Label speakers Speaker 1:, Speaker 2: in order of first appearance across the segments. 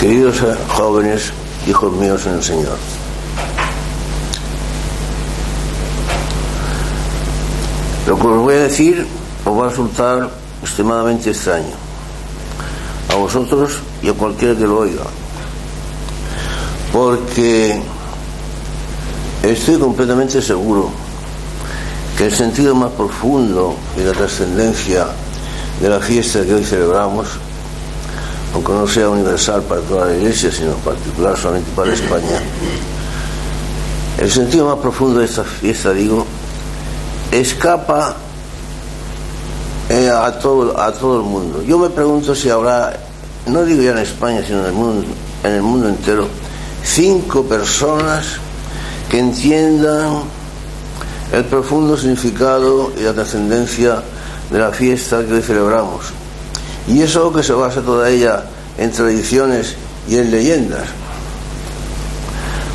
Speaker 1: Queridos jóvenes, hijos míos en el Señor, lo que os voy a decir os va a resultar extremadamente extraño a vosotros y a cualquiera que lo oiga, porque estoy completamente seguro que el sentido más profundo y la trascendencia de la fiesta que hoy celebramos, aunque no sea universal para toda la Iglesia, sino en particular solamente para España, el sentido más profundo de esta fiesta, digo, escapa a todo el mundo. Yo me pregunto si habrá, no digo ya en España, sino en el mundo entero, 5 personas que entiendan el profundo significado y la trascendencia de la fiesta que hoy celebramos. Y eso que se basa toda ella en tradiciones y en leyendas.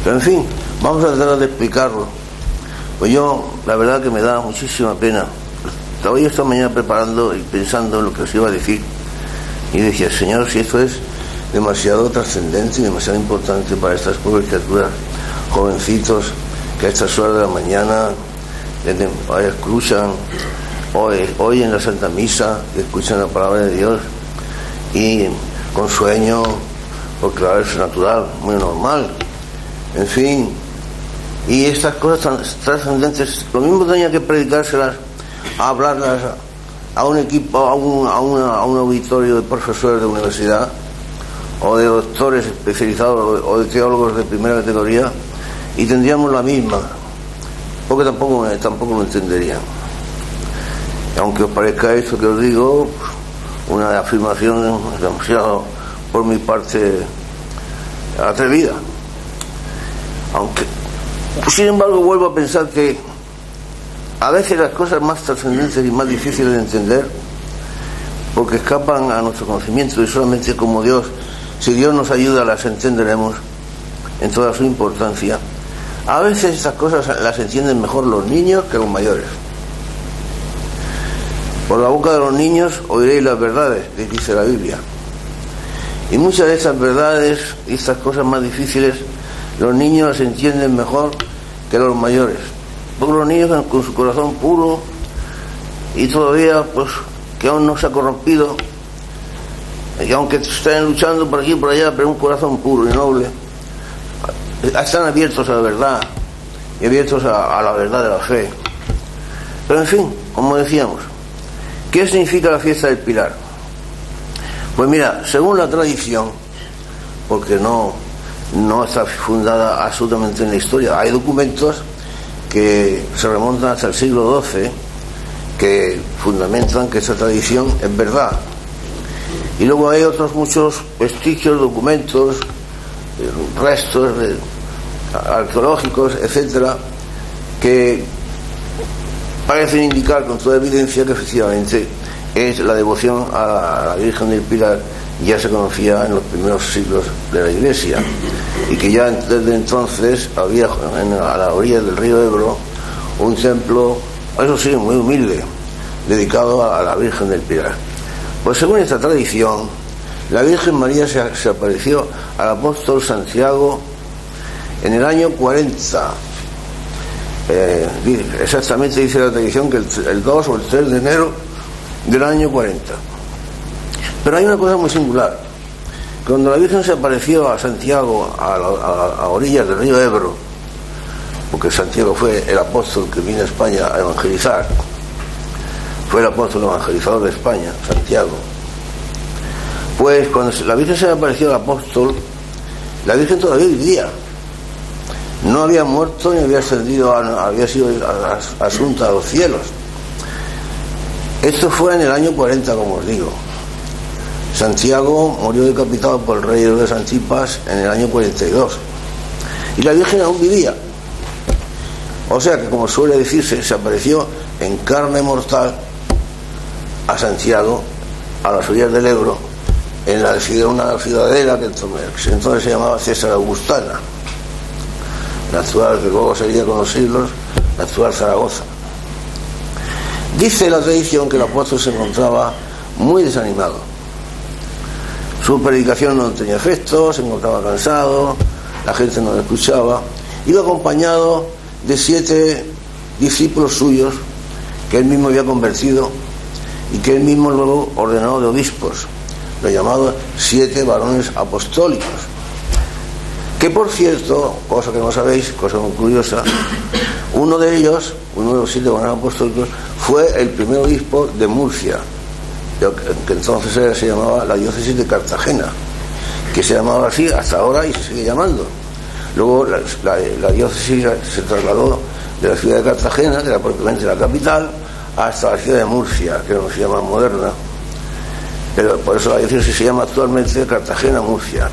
Speaker 1: Pero en fin, vamos a tratar de explicarlo. Pues yo, la verdad que me da muchísima pena. Estaba yo esta mañana preparando y pensando en lo que os iba a decir. Y decía, Señor, si esto es demasiado trascendente y demasiado importante para estas pobres criaturas, jovencitos, que a estas horas de la mañana escuchan, oyen la Santa Misa, escuchan la palabra de Dios y con sueño, porque claro, es natural, muy normal, en fin, y estas cosas tan trascendentes, lo mismo tenía que predicárselas, hablarlas a un equipo, a un auditorio de profesores de universidad o de doctores especializados o de teólogos de primera categoría, y tendríamos la misma, porque tampoco lo entenderían. Aunque os parezca esto que os digo una afirmación demasiado, por mi parte, atrevida, aunque sin embargo vuelvo a pensar que a veces las cosas más trascendentes y más difíciles de entender, porque escapan a nuestro conocimiento, y solamente como Dios, si Dios nos ayuda, las entenderemos en toda su importancia. A veces estas cosas las entienden mejor los niños que los mayores. Por la boca de los niños oiréis las verdades, que dice la Biblia. Y muchas de estas verdades y estas cosas más difíciles, los niños las entienden mejor que los mayores. Porque los niños con su corazón puro y todavía, pues, que aún no se ha corrompido, y aunque estén luchando por aquí y por allá, pero un corazón puro y noble, están abiertos a la verdad y abiertos a la verdad de la fe. Pero en fin, como decíamos, ¿qué significa la fiesta del Pilar? Pues mira, según la tradición, porque no está fundada absolutamente en la historia, hay documentos que se remontan hasta el siglo XII que fundamentan que esta tradición es verdad. Y luego hay otros muchos vestigios, documentos, restos arqueológicos, etcétera, que parecen indicar con toda evidencia que efectivamente es la devoción a la Virgen del Pilar. Ya se conocía en los primeros siglos de la Iglesia, y que ya desde entonces había a la orilla del río Ebro un templo, eso sí, muy humilde, dedicado a la Virgen del Pilar. Pues según esta tradición, la Virgen María se apareció al apóstol Santiago en el año 40. Exactamente dice la tradición que el 2 o el 3 de enero del año 40. Pero hay una cosa muy singular. Cuando la Virgen se apareció a Santiago a orillas del río Ebro, porque Santiago fue el apóstol que vino a España a evangelizar, fue el apóstol evangelizador de España, Santiago. Pues cuando la Virgen se apareció al apóstol, la Virgen todavía vivía, no había muerto ni había ascendido, había sido asunta a los cielos. Esto fue en el año 40, como os digo. Santiago murió decapitado por el rey Herodes Antipas en el año 42, y la Virgen aún vivía. O sea que, como suele decirse, se apareció en carne mortal a Santiago, a las orillas del Ebro, en una ciudadela que entonces se llamaba César Augustana, la actual, que luego sería con los siglos, la actual Zaragoza. Dice la tradición que el apóstol se encontraba muy desanimado. Su predicación no tenía efecto, se encontraba cansado, la gente no le escuchaba. Iba acompañado de 7 discípulos suyos que él mismo había convertido y que él mismo luego ordenó de obispos, los llamados 7 varones apostólicos, que por cierto, cosa que no sabéis, cosa muy curiosa, uno de ellos, uno de los 7 varones apostólicos, fue el primer obispo de Murcia, que entonces se llamaba la diócesis de Cartagena, que se llamaba así hasta ahora y se sigue llamando. Luego la diócesis se trasladó de la ciudad de Cartagena, que era propiamente la capital, hasta la ciudad de Murcia, que no se llama moderna, pero por eso la diócesis se llama actualmente Cartagena-Murcia.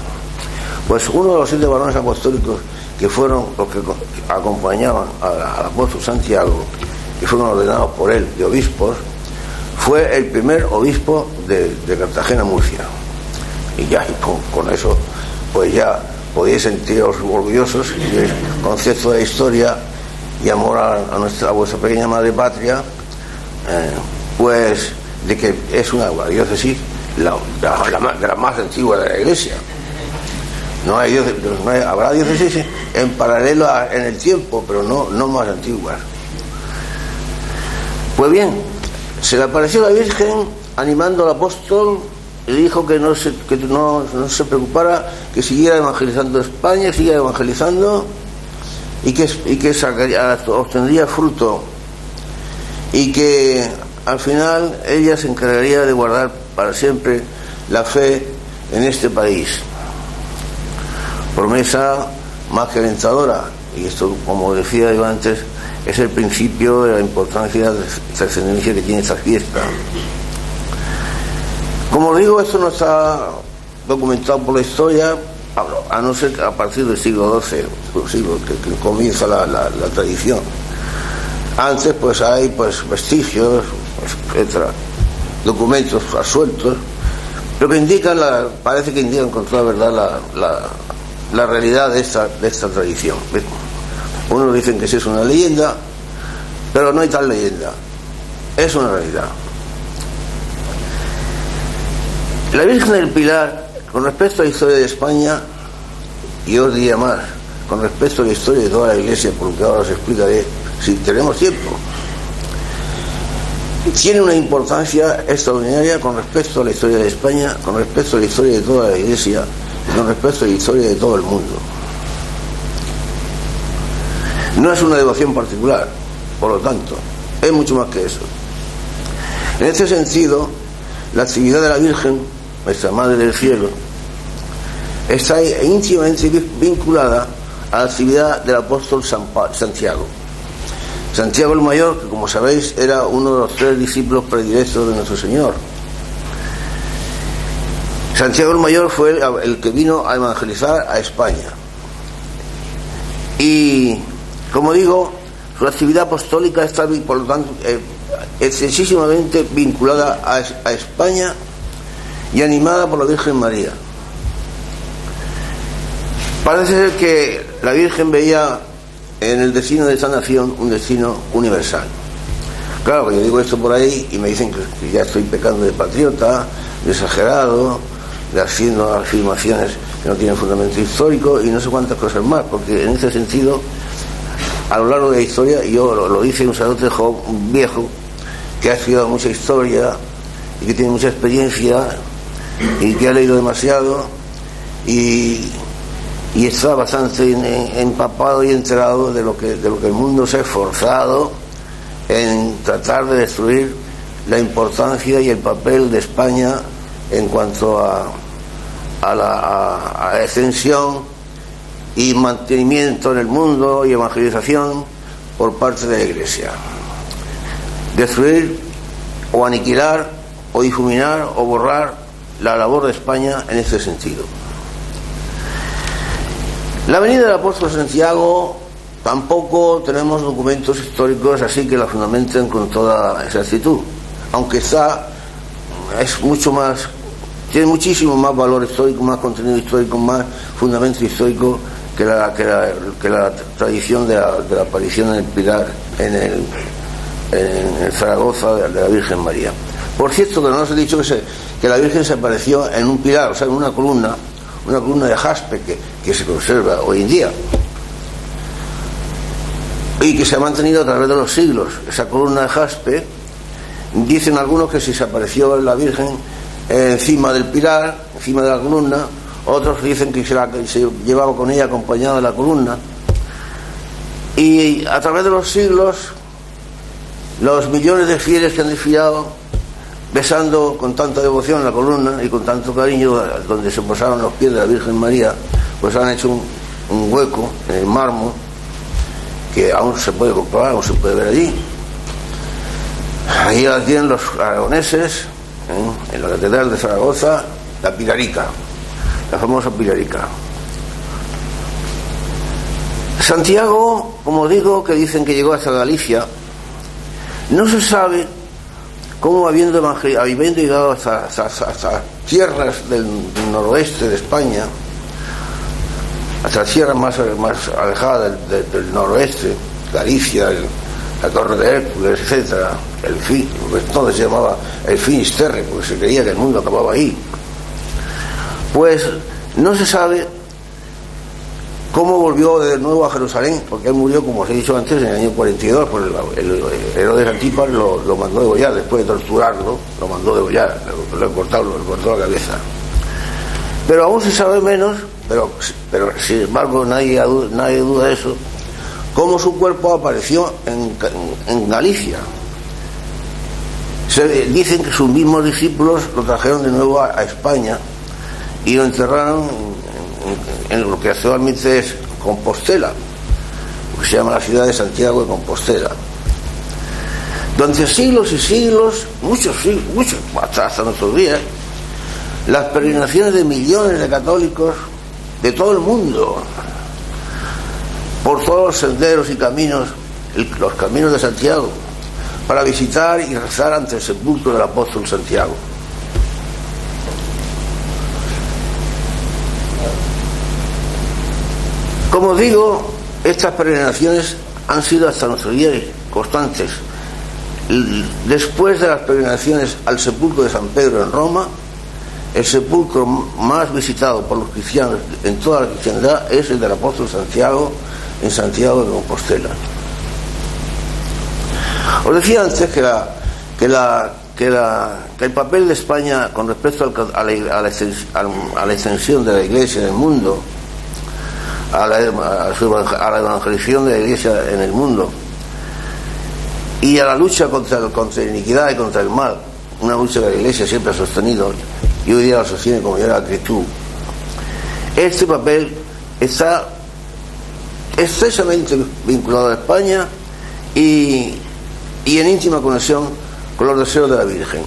Speaker 1: Pues uno de los 7 varones apostólicos que fueron los que acompañaban al apóstol Santiago, que fueron ordenados por él de obispos, fue el primer obispo de Cartagena-Murcia. Y ya con eso, pues ya podéis sentiros orgullosos del concepto de historia y amor a vuestra pequeña madre patria, pues de que es una diócesis de la más antigua de la Iglesia. Habrá diócesis en paralelo en el tiempo, pero no más antiguas. Pues bien, se le apareció la Virgen animando al apóstol y dijo que no se preocupara, que siguiera evangelizando España, siguiera evangelizando y que obtendría fruto, y que al final ella se encargaría de guardar para siempre la fe en este país. Promesa más que alentadora, y esto, como decía yo antes, es el principio de la importancia de trascendencia que tiene esta fiesta. Como os digo, esto no está documentado por la historia, a no ser a partir del siglo XII, que comienza la tradición. Antes pues hay vestigios, etcétera, documentos sueltos, pero que indican, parece que indican con toda verdad la realidad de esta tradición. Unos dicen que sí es una leyenda, pero no hay tal leyenda, es una realidad. La Virgen del Pilar, con respecto a la historia de España, y os diría más, con respecto a la historia de toda la Iglesia, por lo que ahora os explicaré, si tenemos tiempo, tiene una importancia extraordinaria con respecto a la historia de España, con respecto a la historia de toda la Iglesia, y con respecto a la historia de todo el mundo. No es una devoción particular, por lo tanto, es mucho más que eso. En este sentido, la actividad de la Virgen, nuestra Madre del Cielo, está íntimamente vinculada a la actividad del apóstol Santiago. Santiago el Mayor, que como sabéis era uno de los 3 discípulos predilectos de nuestro Señor. Santiago el Mayor fue el que vino a evangelizar a España. Y, como digo, su actividad apostólica está, por lo tanto, excesivamente vinculada a España y animada por la Virgen María. Parece ser que la Virgen veía en el destino de esta nación un destino universal. Claro que yo digo esto por ahí y me dicen que ya estoy pecando de patriota, de exagerado, de haciendo afirmaciones que no tienen fundamento histórico y no sé cuántas cosas más, porque en este sentido, a lo largo de la historia, y yo lo dice un sacerdote un viejo que ha estudiado mucha historia y que tiene mucha experiencia y que ha leído demasiado y está bastante empapado y enterado de lo que el mundo se ha esforzado en tratar de destruir la importancia y el papel de España en cuanto a la extensión y mantenimiento en el mundo y evangelización por parte de la Iglesia. Destruir o aniquilar o difuminar o borrar la labor de España en este sentido. La venida del apóstol Santiago tampoco tenemos documentos históricos así que la fundamenten con toda exactitud, aunque es mucho más, tiene muchísimo más valor histórico, más contenido histórico, más fundamento histórico que la tradición de la aparición en el Pilar en el Zaragoza de la Virgen María. Por cierto, que no os he dicho que que la Virgen se apareció en un pilar, o sea, en una columna de jaspe que se conserva hoy en día y que se ha mantenido a través de los siglos. Esa columna de jaspe, dicen algunos que si se apareció la Virgen encima del pilar, encima de la columna, otros dicen que se llevaba con ella acompañada de la columna, y a través de los siglos los millones de fieles que han desfilado besando con tanta devoción la columna y con tanto cariño donde se posaron los pies de la Virgen María, pues han hecho un hueco en el mármol que aún se puede comprobar, aún se puede ver allí. Ahí la tienen los aragoneses, en la catedral de Zaragoza, la Pilarica, la famosa Pilarica. Santiago, como digo, que dicen que llegó hasta Galicia, no se sabe cómo habiendo llegado hasta tierras del noroeste de España, hasta tierras más alejadas del noroeste, Galicia, la Torre de Hércules, etcétera, el fin, entonces se llamaba el Finisterre, porque se creía que el mundo acababa ahí. Pues no se sabe cómo volvió de nuevo a Jerusalén, porque él murió, como os he dicho antes, en el año 42, pues el Herodes Antipas lo mandó degollar, después de torturarlo, lo mandó degollar, le cortó la cabeza. Pero aún se sabe menos, pero sin embargo nadie duda de eso, cómo su cuerpo apareció en Galicia. Dicen que sus mismos discípulos lo trajeron de nuevo a España y lo enterraron en lo que actualmente es Compostela, que se llama la ciudad de Santiago de Compostela. Durante siglos y siglos, muchos, hasta nuestros días, las peregrinaciones de millones de católicos de todo el mundo, por todos los senderos y caminos, los caminos de Santiago, para visitar y rezar ante el sepulcro del apóstol Santiago. Como digo, estas peregrinaciones han sido hasta nuestros días constantes. Después de las peregrinaciones al sepulcro de San Pedro en Roma, el sepulcro más visitado por los cristianos en toda la cristiandad es el del apóstol Santiago, en Santiago de Compostela. Os decía antes que el papel de España con respecto a la extensión de la Iglesia en el mundo, a la evangelización de la Iglesia en el mundo y a la lucha contra la iniquidad y contra el mal, una lucha que la Iglesia siempre ha sostenido y hoy día la sostiene como ya la actitud. Este papel está estrechamente vinculado a España y en íntima conexión con los deseos de la Virgen.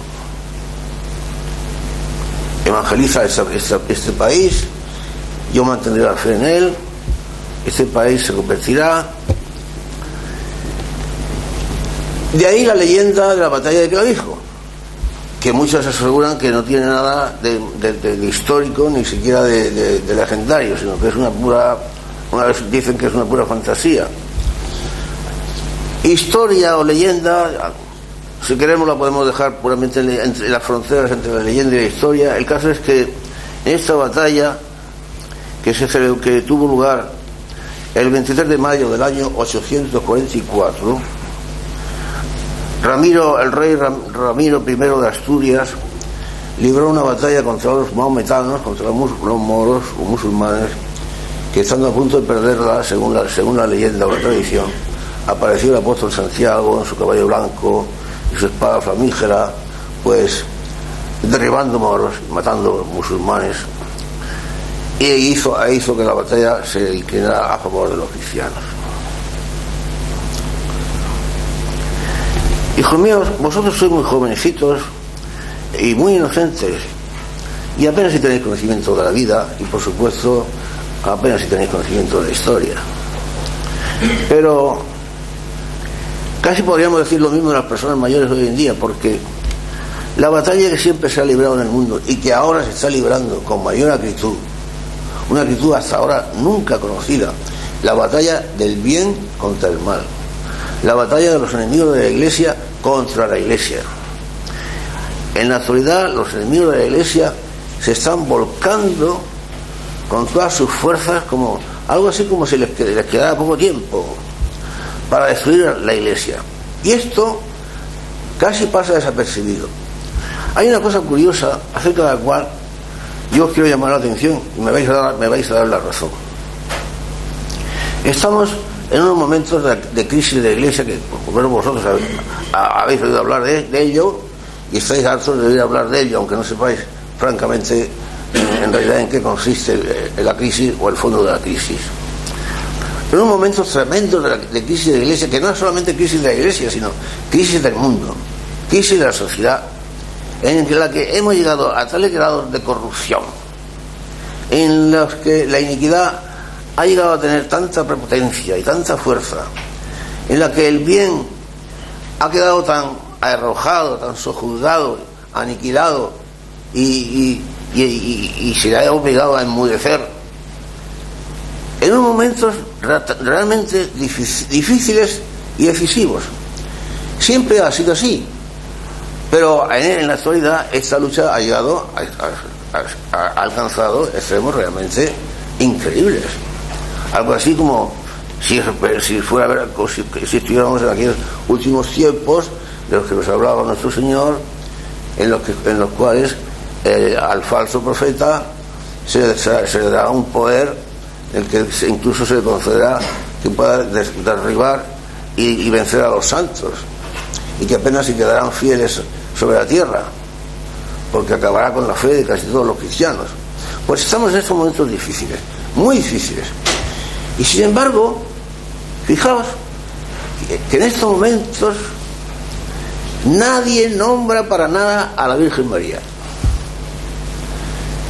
Speaker 1: Evangeliza este país, yo mantendré la fe en él, este país se convertirá. De ahí la leyenda de la batalla de Clavijo, que muchos aseguran que no tiene nada de histórico, ni siquiera de legendario, sino que es una vez dicen que es una pura fantasía. Historia o leyenda, si queremos la podemos dejar puramente entre las fronteras entre la leyenda y la historia. El caso es que en esta batalla que tuvo lugar el 23 de mayo del año 844, el rey Ramiro I de Asturias libró una batalla contra los maometanos, contra los moros o musulmanes, que estando a punto de perderla, según la leyenda o la tradición, apareció el apóstol Santiago en su caballo blanco y su espada flamígera, pues derribando moros, matando musulmanes, y hizo que la batalla se inclinara a favor de los cristianos. Hijos míos, vosotros sois muy jovencitos y muy inocentes y apenas si tenéis conocimiento de la vida y por supuesto apenas si tenéis conocimiento de la historia, pero casi podríamos decir lo mismo de las personas mayores hoy en día, porque la batalla que siempre se ha librado en el mundo y que ahora se está librando con mayor acritud, una acritud hasta ahora nunca conocida, la batalla del bien contra el mal, la batalla de los enemigos de la Iglesia contra la Iglesia. En la actualidad los enemigos de la Iglesia se están volcando con todas sus fuerzas, como algo así como si les quedara poco tiempo para destruir la Iglesia. Y esto casi pasa desapercibido. Hay una cosa curiosa acerca de la cual yo os quiero llamar la atención y me vais a dar la razón. Estamos en unos momentos de crisis de la Iglesia que vosotros habéis oído hablar de ello y estáis hartos de oír hablar de ello, aunque no sepáis francamente en realidad en qué consiste la crisis o el fondo de la crisis. En unos momentos tremendos de crisis de la Iglesia, que no es solamente crisis de la Iglesia, sino crisis del mundo, crisis de la sociedad, en la que hemos llegado a tales grados de corrupción, en los que la iniquidad ha llegado a tener tanta prepotencia y tanta fuerza, en la que el bien ha quedado tan arrojado, tan sojuzgado, aniquilado y se le ha obligado a enmudecer, en unos momentos realmente difíciles y decisivos. Siempre ha sido así, pero en la actualidad esta lucha ha llegado ha alcanzado extremos realmente increíbles. Algo así como si estuviéramos en aquellos últimos tiempos de los que nos hablaba nuestro Señor, en los cuales al falso profeta se le dará un poder en el que incluso se le concederá que pueda derribar y vencer a los santos, y que apenas se quedarán fieles sobre la tierra, porque acabará con la fe de casi todos los cristianos. Pues estamos en estos momentos difíciles, muy difíciles, y sin embargo, fijaos que en estos momentos nadie nombra para nada a la Virgen María.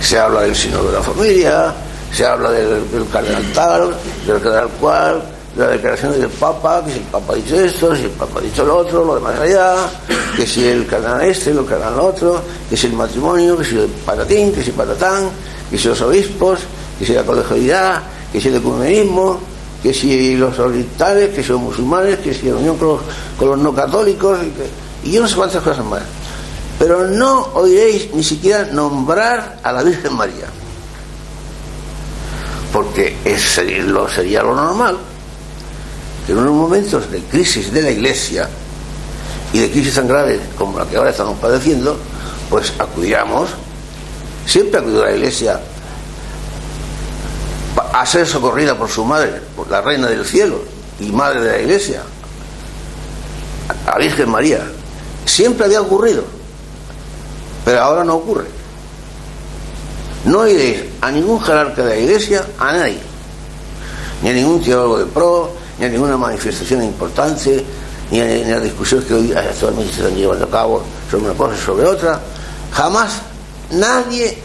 Speaker 1: Se habla del sínodo de la familia, se habla del cardenal tal, del cardenal cual, de la declaración del Papa, que si el Papa ha dicho esto, si el Papa ha dicho lo otro, lo demás allá, que si el cardenal este, el cardenal otro, que si el matrimonio, que si el patatín, que si patatán, que si los obispos, que si la colegialidad, que si el ecumenismo, que si los orientales, que si los musulmanes, que si la unión con los no católicos, y yo no sé cuántas cosas más. Pero no oiréis ni siquiera nombrar a la Virgen María, porque sería lo normal, que en unos momentos de crisis de la Iglesia y de crisis tan graves como la que ahora estamos padeciendo, pues siempre acudió a la Iglesia a ser socorrida por su madre, por la Reina del Cielo y Madre de la Iglesia, a la Virgen María. Siempre había ocurrido, pero ahora no ocurre. No oiréis a ningún jerarca de la Iglesia, a nadie, ni a ningún teólogo de pro, ni a ninguna manifestación importante, ni a las discusiones que hoy actualmente se están llevando a cabo sobre una cosa y sobre otra. Jamás nadie,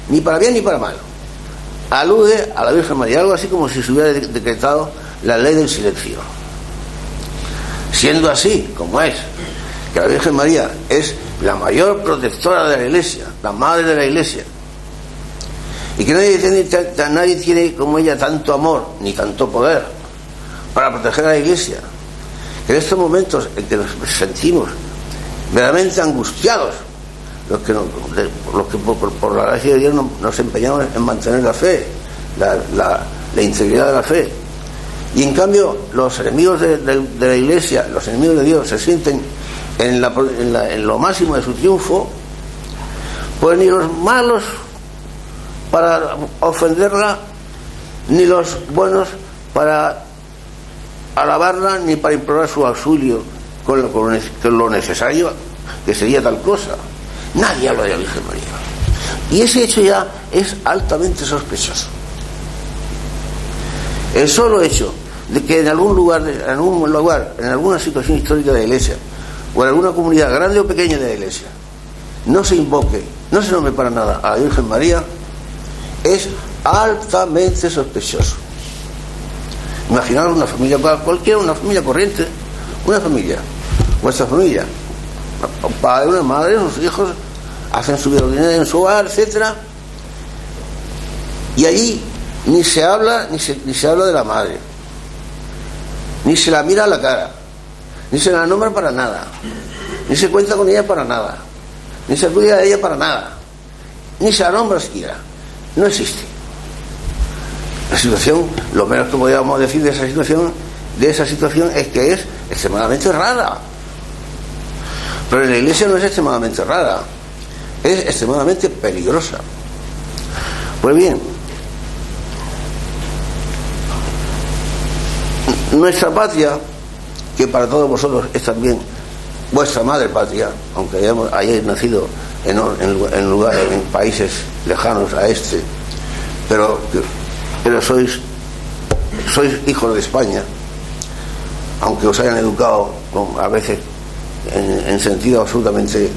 Speaker 1: ni para bien ni para mal, alude a la Virgen María, algo así como si se hubiera decretado la ley del silencio. Siendo así, como es, que la Virgen María es la mayor protectora de la Iglesia, la madre de la Iglesia, y que nadie tiene como ella tanto amor ni tanto poder para proteger a la Iglesia, que en estos momentos en que nos sentimos verdaderamente angustiados, los que por la gracia de Dios nos empeñamos en mantener la fe, la integridad de la fe, y en cambio los enemigos de la Iglesia, los enemigos de Dios, se sienten en lo máximo de su triunfo, pues ni los malos para ofenderla, ni los buenos para alabarla, ni para implorar su auxilio con lo necesario, que sería tal cosa. Nadie habla de la Virgen María, y ese hecho ya es altamente sospechoso. El solo hecho de que en algún lugar, en alguna situación histórica de la Iglesia, o en alguna comunidad grande o pequeña de la Iglesia, no se invoque, no se nombre para nada a la Virgen María, es altamente sospechoso. Imaginaos una familia cualquiera, una familia corriente, vuestra familia, un padre, una madre, sus hijos hacen su vida ordinaria en su hogar, etcétera, y allí ni se habla de la madre, ni se la mira a la cara, ni se la nombra para nada, ni se cuenta con ella para nada. ni se acude a ella para nada, ni se la nombra siquiera, no existe. La situación, lo menos que podríamos decir de esa situación es que es extremadamente rara. Pero en la Iglesia no es extremadamente rara, es extremadamente peligrosa. Pues bien, nuestra patria, que para todos vosotros es también vuestra madre patria, aunque hayáis nacido en países lejanos a este, pero sois hijos de España, aunque os hayan educado a veces en sentido absolutamente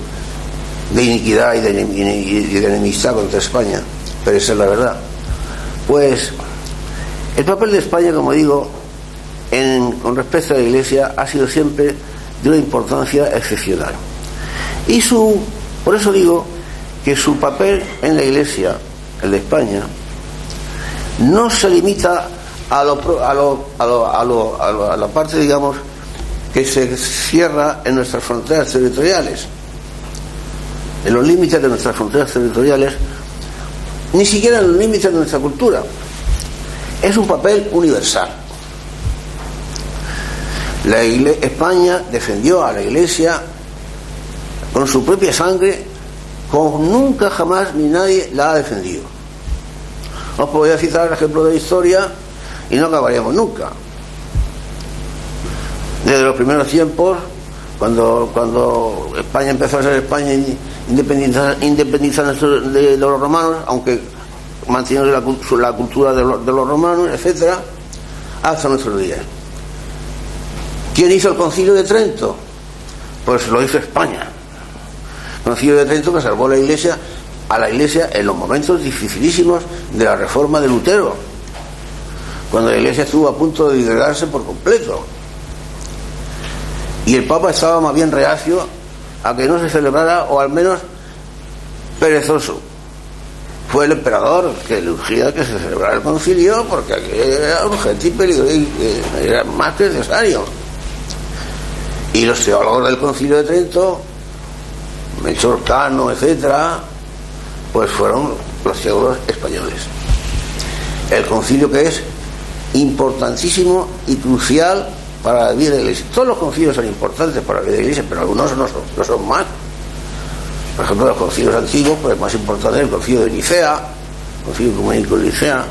Speaker 1: de iniquidad y de enemistad contra España, pero esa es la verdad. Pues el papel de España, como digo, con respecto a la Iglesia, ha sido siempre de una importancia excepcional. Y por eso digo que su papel en la Iglesia, el de España, no se limita a la parte, digamos, que se cierra en nuestras fronteras territoriales, en los límites de nuestras fronteras territoriales, ni siquiera en los límites de nuestra cultura. Es un papel universal. España defendió a la Iglesia con su propia sangre, como nunca jamás ni nadie la ha defendido. Os podría citar el ejemplo de la historia y no acabaríamos nunca. Desde los primeros tiempos, cuando España empezó a ser España independizada de los romanos, aunque manteniendo la cultura de los romanos, etcétera, hasta nuestros días. ¿Quién hizo el Concilio de Trento? Pues lo hizo España. El Concilio de Trento que salvó a la Iglesia en los momentos dificilísimos de la reforma de Lutero, cuando la Iglesia estuvo a punto de disgregarse por completo. Y el Papa estaba más bien reacio a que no se celebrara, o al menos perezoso. Fue el emperador que le urgía que se celebrara el concilio, porque era urgente y peligroso, era más que necesario. Y los teólogos del Concilio de Trento, Melchor Cano, etcétera, pues fueron los teólogos españoles. El concilio que es importantísimo y crucial para la vida de la Iglesia. Todos los concilios son importantes para la vida de la Iglesia, pero algunos no son más. Por ejemplo, los concilios antiguos, pues el más importante es el concilio de Nicea, el concilio ecuménico de Nicea.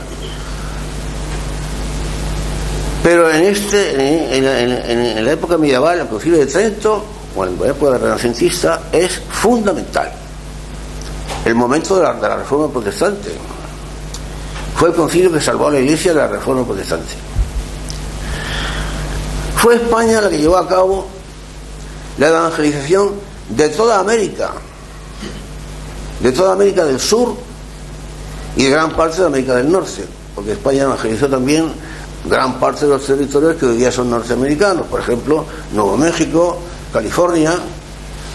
Speaker 1: Pero en la época medieval, el Concilio de Trento, o en la época renacentista, es fundamental. El momento de la Reforma Protestante. Fue el concilio que salvó a la Iglesia de la Reforma Protestante. Fue España la que llevó a cabo la evangelización de toda América del Sur y de gran parte de América del Norte, porque España evangelizó también gran parte de los territorios que hoy día son norteamericanos, por ejemplo, Nuevo México, California,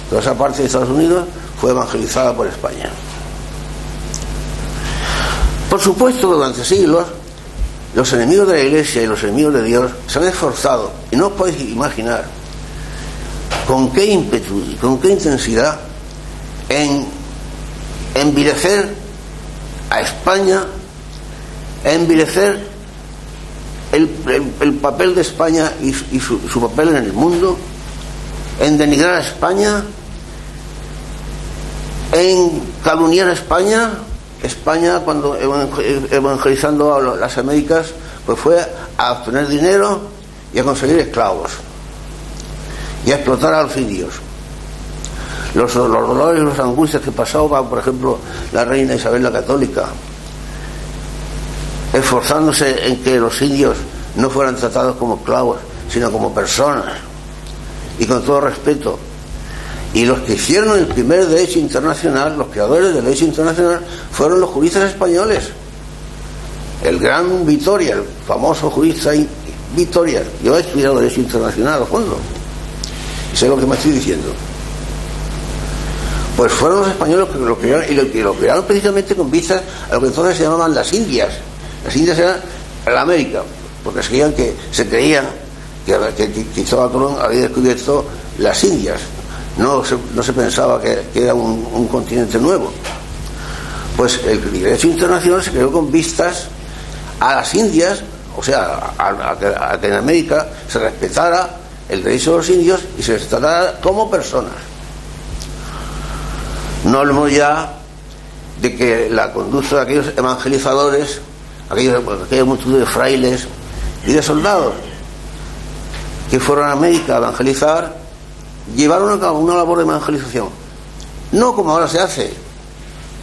Speaker 1: toda esa parte de Estados Unidos fue evangelizada por España. Por supuesto que durante siglos los enemigos de la Iglesia y los enemigos de Dios se han esforzado, y no os podéis imaginar con qué ímpetu y con qué intensidad, en envilecer a España, envilecer el papel de España y su papel en el mundo, en denigrar a España, en calumniar a España. España, cuando evangelizando a las Américas, pues fue a obtener dinero y a conseguir esclavos y a explotar a los indios. Los dolores y las angustias que pasaba, por ejemplo, la reina Isabel la Católica, esforzándose en que los indios no fueran tratados como esclavos, sino como personas y con todo respeto. Y los que hicieron el primer derecho internacional, los creadores del derecho internacional, fueron los juristas españoles. El gran Vitoria, el famoso jurista Vitoria. Yo he estudiado derecho internacional a fondo y sé lo que me estoy diciendo. Pues fueron los españoles que lo crearon, y lo crearon precisamente con vistas a lo que entonces se llamaban las Indias. Las Indias eran la América, porque se creía que Cristóbal Colón había descubierto las Indias. no se pensaba que era un continente nuevo. Pues el derecho internacional se creó con vistas a las Indias, o sea, a que en América se respetara el derecho de los indios y se les tratara como personas. No hablemos ya de que la conducta de aquellos evangelizadores, aquella multitud de frailes y de soldados que fueron a América a evangelizar, llevaron a cabo una labor de evangelización, no como ahora se hace,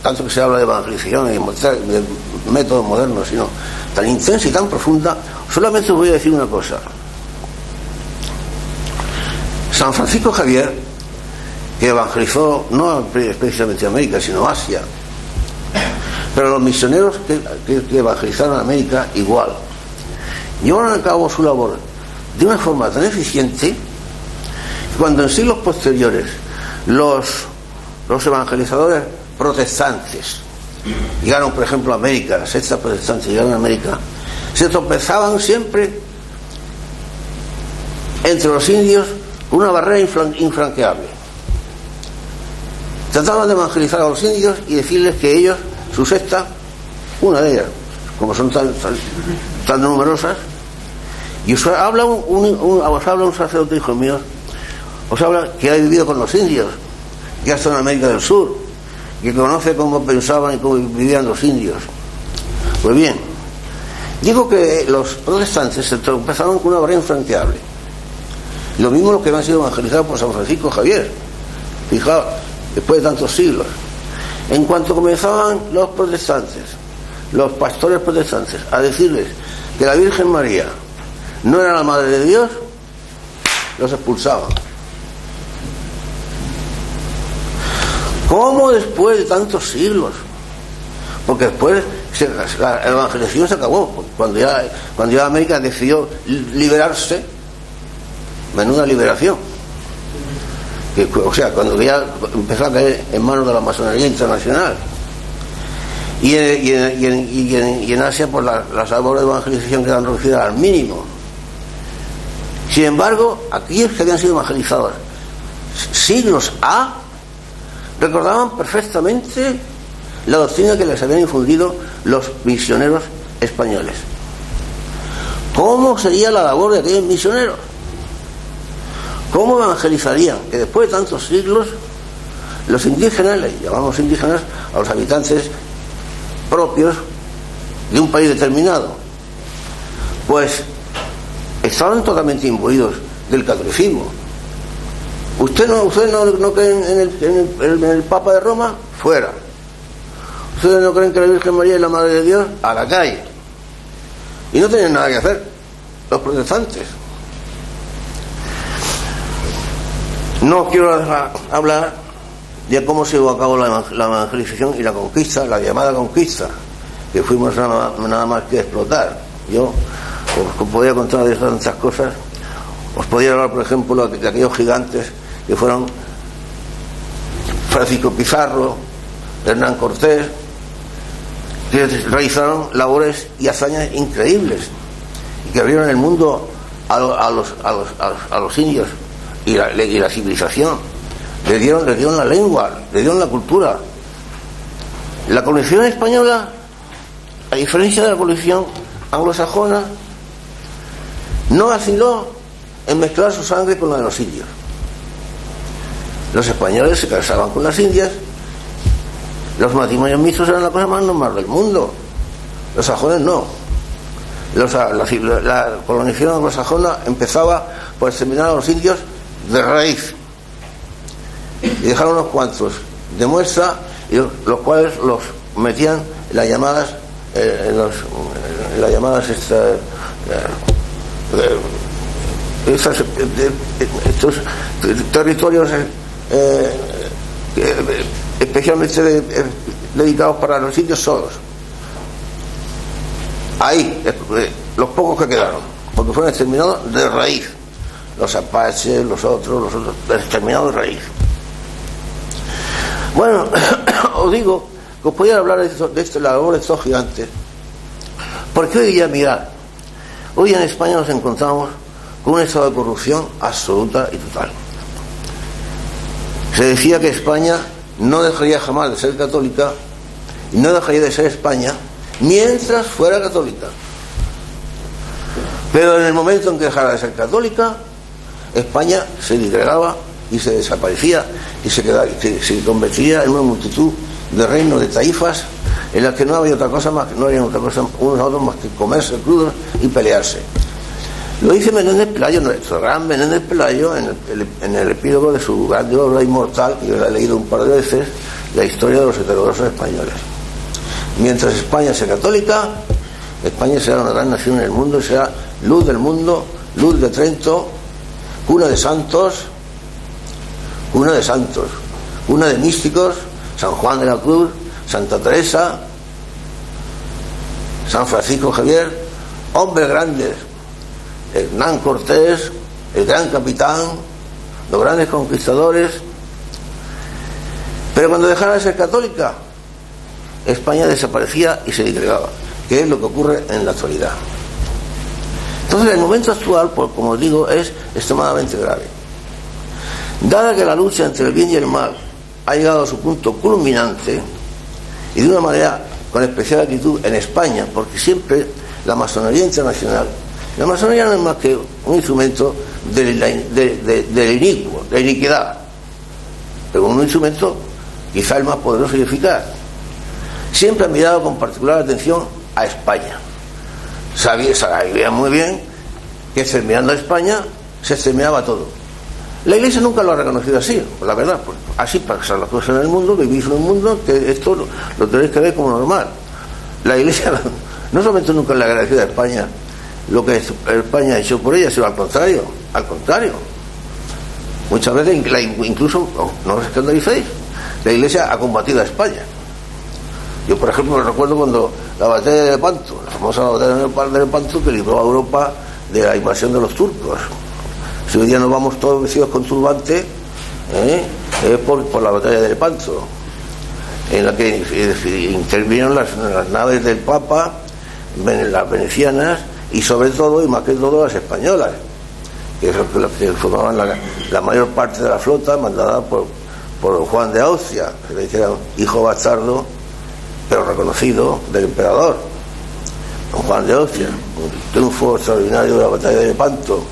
Speaker 1: tanto que se habla de evangelización y de métodos modernos, sino tan intensa y tan profunda. Solamente os voy a decir una cosa. San Francisco Javier, que evangelizó no precisamente América, sino Asia, pero los misioneros que evangelizaron a América igual, llevaron a cabo su labor de una forma tan eficiente que cuando en siglos posteriores los evangelizadores protestantes llegaron, por ejemplo, a América, las sectas protestantes llegaron a América, se tropezaban siempre entre los indios con una barrera infranqueable. Trataban de evangelizar a los indios y decirles que ellos, su secta, una de ellas, como son tan numerosas, y os habla un sacerdote, hijo mío, os habla que ha vivido con los indios, que ha estado en América del Sur, que conoce cómo pensaban y cómo vivían los indios. Pues bien, digo que los protestantes se tropezaron con una barrera infranqueable. Lo mismo los que han sido evangelizados por San Francisco Javier. Fijaos, después de tantos siglos. En cuanto comenzaban los protestantes, los pastores protestantes, a decirles que la Virgen María no era la Madre de Dios, los expulsaban. ¿Cómo después de tantos siglos? Porque después la evangelización se acabó. Cuando ya América decidió liberarse, menuda liberación. O sea, cuando ya empezó a caer en manos de la masonería internacional. Y en Asia, pues las labores de evangelización quedan reducidas al mínimo. Sin embargo, aquellos que habían sido evangelizados siglos recordaban perfectamente la doctrina que les habían infundido los misioneros españoles. ¿Cómo sería la labor de aquellos misioneros? ¿Cómo evangelizarían? Que después de tantos siglos los indígenas, les llamamos indígenas a los habitantes propios de un país determinado, pues estaban totalmente imbuidos del catolicismo. ¿Usted no creen en el Papa de Roma? Fuera. ¿Ustedes no creen que la Virgen María es la Madre de Dios? A la calle. Y no tienen nada que hacer los protestantes. No quiero hablar de cómo se llevó a cabo la evangelización y la conquista, la llamada conquista, que fuimos nada más que explotar. Yo os podría contar de tantas cosas. Os podría hablar, por ejemplo, de aquellos gigantes que fueron Francisco Pizarro, Hernán Cortés, que realizaron labores y hazañas increíbles y que abrieron el mundo a los indios y la civilización. Le dieron la lengua, le dieron la cultura. La colonización española, a diferencia de la colonización anglosajona, no vaciló en mezclar su sangre con la de los indios. Los españoles se casaban con las indias. Los matrimonios mixtos eran la cosa más normal del mundo. Los sajones no. La colonización anglosajona empezaba por exterminar a los indios de raíz y dejaron unos cuantos de muestra, y los cuales los metían en las llamadas estos territorios especialmente dedicados para los indios solos. Ahí los pocos que quedaron, porque fueron exterminados de raíz. Los apaches, los otros exterminados de raíz. Bueno, os digo que os podía hablar de la labor de estos gigantes, porque hoy día, mirad, hoy en España nos encontramos con un estado de corrupción absoluta y total. Se decía que España no dejaría jamás de ser católica y no dejaría de ser España mientras fuera católica. Pero en el momento en que dejara de ser católica, España se disgregaba y se desaparecía y se convertiría en una multitud de reinos de taifas en las que no había otra cosa más, no había otra cosa unos a otros más que comerse crudos y pelearse. Lo dice Menéndez Pelayo, nuestro gran Menéndez Pelayo, en el epílogo de su gran obra inmortal, que yo la he leído un par de veces, la historia de los heterodoxos españoles. Mientras España sea católica, España será una gran nación en el mundo, será luz del mundo, luz de Trento, cuna de santos, cuna de místicos, San Juan de la Cruz, Santa Teresa, San Francisco Javier, hombres grandes, Hernán Cortés, el gran capitán, los grandes conquistadores. Pero cuando dejara de ser católica, España desaparecía y se disgregaba, que es lo que ocurre en la actualidad. Entonces el momento actual, como os digo, es extremadamente grave. Dada que la lucha entre el bien y el mal ha llegado a su punto culminante, y de una manera con especial actitud en España, porque siempre la masonería internacional, la masonería no es más que un instrumento del inicuo, de iniquidad, pero un instrumento quizá el más poderoso y eficaz. Siempre ha mirado con particular atención a España. Sabía muy bien que exterminando a España se exterminaba todo. La Iglesia nunca lo ha reconocido así, la verdad, pues así pasan las cosas en el mundo, vivís en un mundo que esto lo tenéis que ver como normal. La Iglesia no solamente nunca le ha agradecido a España lo que España ha hecho por ella, sino al contrario. Muchas veces, incluso, no os escandalicéis, la Iglesia ha combatido a España. Yo, por ejemplo, recuerdo cuando la batalla de Lepanto, la famosa batalla de Lepanto, que libró a Europa de la invasión de los turcos. Si hoy día nos vamos todos vestidos con turbante, por la batalla de Lepanto, en la que intervinieron las naves del Papa, las venecianas y sobre todo, y más que todo, las españolas, que formaban la mayor parte de la flota mandada por Juan de Austria, que era hijo bastardo pero reconocido del emperador, don Juan de Austria. Un triunfo extraordinario de la batalla de Lepanto,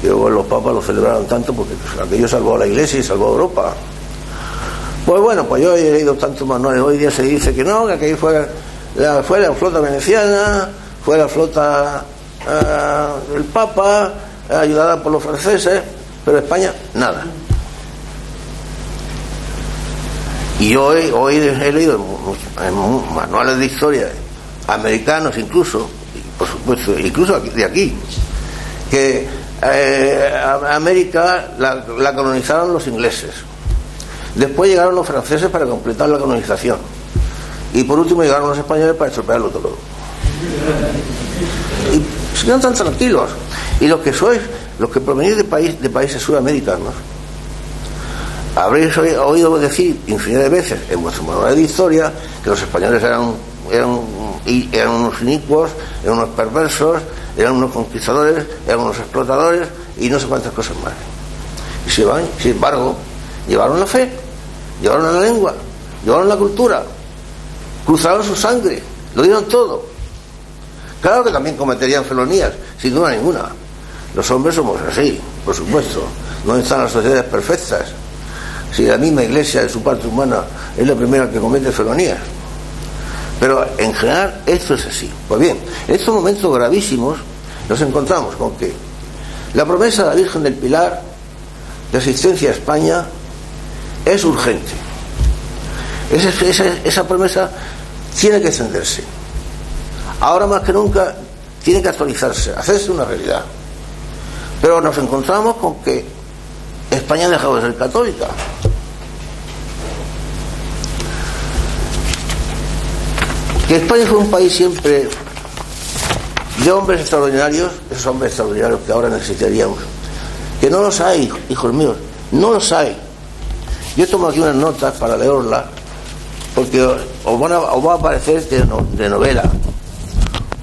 Speaker 1: que luego los papas lo celebraron tanto porque aquello salvó a la Iglesia y salvó a Europa. Pues bueno, pues yo he leído tantos manuales. Hoy día se dice que no, que aquello fue la flota veneciana, fue la flota del Papa, ayudada por los franceses, pero España nada. Y yo hoy he leído en manuales de historia americanos incluso, por supuesto, incluso de aquí, que América la colonizaron los ingleses, después llegaron los franceses para completar la colonización y por último llegaron los españoles para estropearlo todo. Y se quedan tan tranquilos. Y los que provenís de países sudamericanos, habréis oído decir infinidad de veces en vuestro manual de historia que los españoles eran unos inicuos, eran unos perversos, eran unos conquistadores, eran unos explotadores y no sé cuántas cosas más. Y sin embargo, llevaron la fe, llevaron la lengua, llevaron la cultura, cruzaron su sangre, lo dieron todo. Claro que también cometerían felonías, sin duda ninguna. Los hombres somos así, por supuesto. No están las sociedades perfectas. Si la misma Iglesia en su parte humana es la primera que comete felonías. Pero en general esto es así. Pues bien, en estos momentos gravísimos nos encontramos con que la promesa de la Virgen del Pilar de asistencia a España es urgente. Esa promesa tiene que extenderse. Ahora más que nunca tiene que actualizarse, hacerse una realidad. Pero nos encontramos con que España ha dejado de ser católica. Que España fue un país siempre de hombres extraordinarios, esos hombres extraordinarios que ahora necesitaríamos, que no los hay, hijos míos, no los hay. Yo tomo aquí unas notas para leerlas, porque os va a parecer de novela,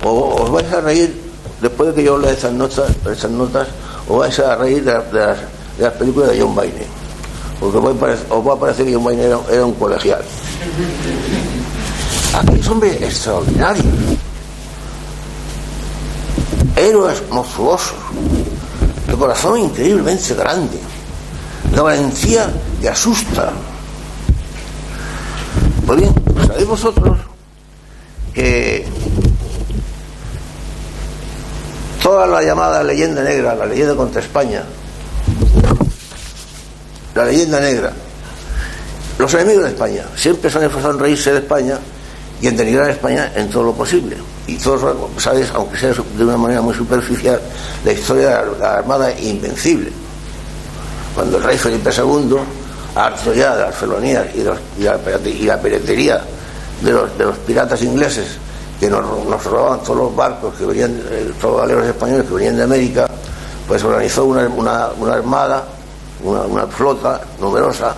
Speaker 1: o os vais a reír después de que yo lea esas notas, os vais a reír de las películas de John Wayne, porque os va a parecer que un era un colegial. Aquellos hombres extraordinarios, héroes monstruosos, de corazón increíblemente grande, la valentía que asusta. Pues bien, sabéis vosotros que toda la llamada leyenda negra, la leyenda contra España, la leyenda negra, los enemigos de España siempre se han esforzado en reírse de España y en denigrar a España en todo lo posible. Y todos sabéis, aunque sea de una manera muy superficial, la historia de la Armada Invencible, cuando el rey Felipe II, harto ya de las felonías y la piratería de los piratas ingleses que nos robaban todos los barcos que venían, todos los galeros españoles que venían de América, pues organizó una armada, una flota numerosa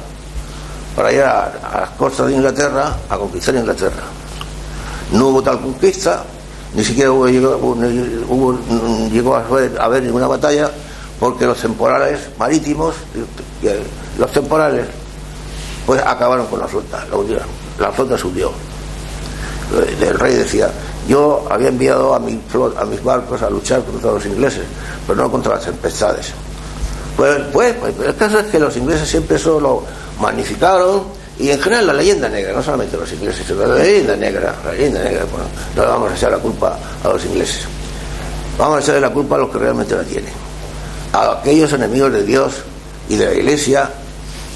Speaker 1: para ir a las costas de Inglaterra a conquistar Inglaterra. No hubo tal conquista, ni siquiera llegó a haber ninguna batalla, porque los temporales marítimos, los temporales, pues acabaron con la flota, la flota se hundió. El rey decía: yo había enviado a mis barcos a luchar contra los ingleses, pero no contra las tempestades. Pues el caso es que los ingleses siempre eso lo magnificaron, y en general la leyenda negra, no solamente los ingleses, sino la leyenda negra, bueno, no le vamos a echar la culpa a los ingleses, vamos a echarle la culpa a los que realmente la tienen, a aquellos enemigos de Dios y de la Iglesia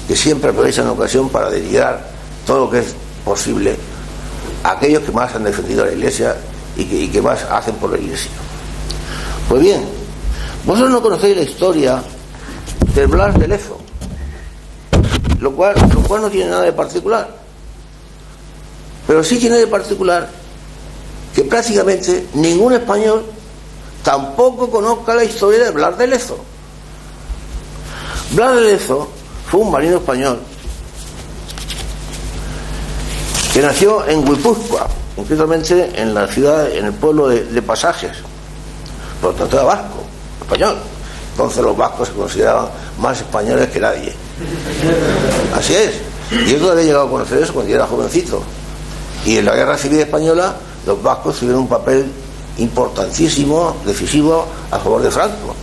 Speaker 1: que siempre aprovechan la ocasión para denigrar todo lo que es posible a aquellos que más han defendido a la Iglesia y que más hacen por la Iglesia. Pues bien, vosotros no conocéis la historia de Blas de Lezo, lo cual no tiene nada de particular, pero sí tiene de particular que prácticamente ningún español tampoco conozca la historia de Blas de Lezo. Blas de Lezo fue un marino español que nació en Guipúzcoa, concretamente en la ciudad, en el pueblo de Pasajes, por lo tanto era vasco, español. Entonces los vascos se consideraban más españoles que nadie. Así es. Y yo todavía he llegado a conocer eso cuando yo era jovencito. Y en la Guerra Civil Española los vascos tuvieron un papel importantísimo, decisivo, a favor de Franco.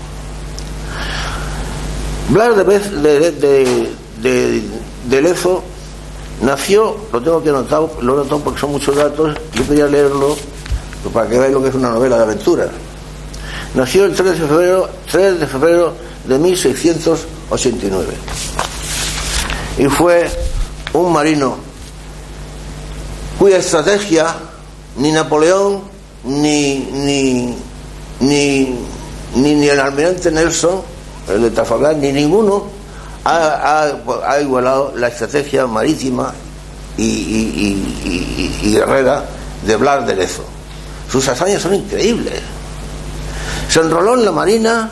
Speaker 1: Blas de Lezo nació, lo tengo aquí anotado, lo he notado porque son muchos datos, yo quería leerlo para que veáis lo que es una novela de aventuras. Nació el 3 de febrero de 1689 y fue un marino cuya estrategia ni Napoleón ni el almirante Nelson, el de Trafalgar, ni ninguno ha igualado la estrategia marítima y guerrera de Blas de Lezo. Sus hazañas son increíbles. Se enroló en la marina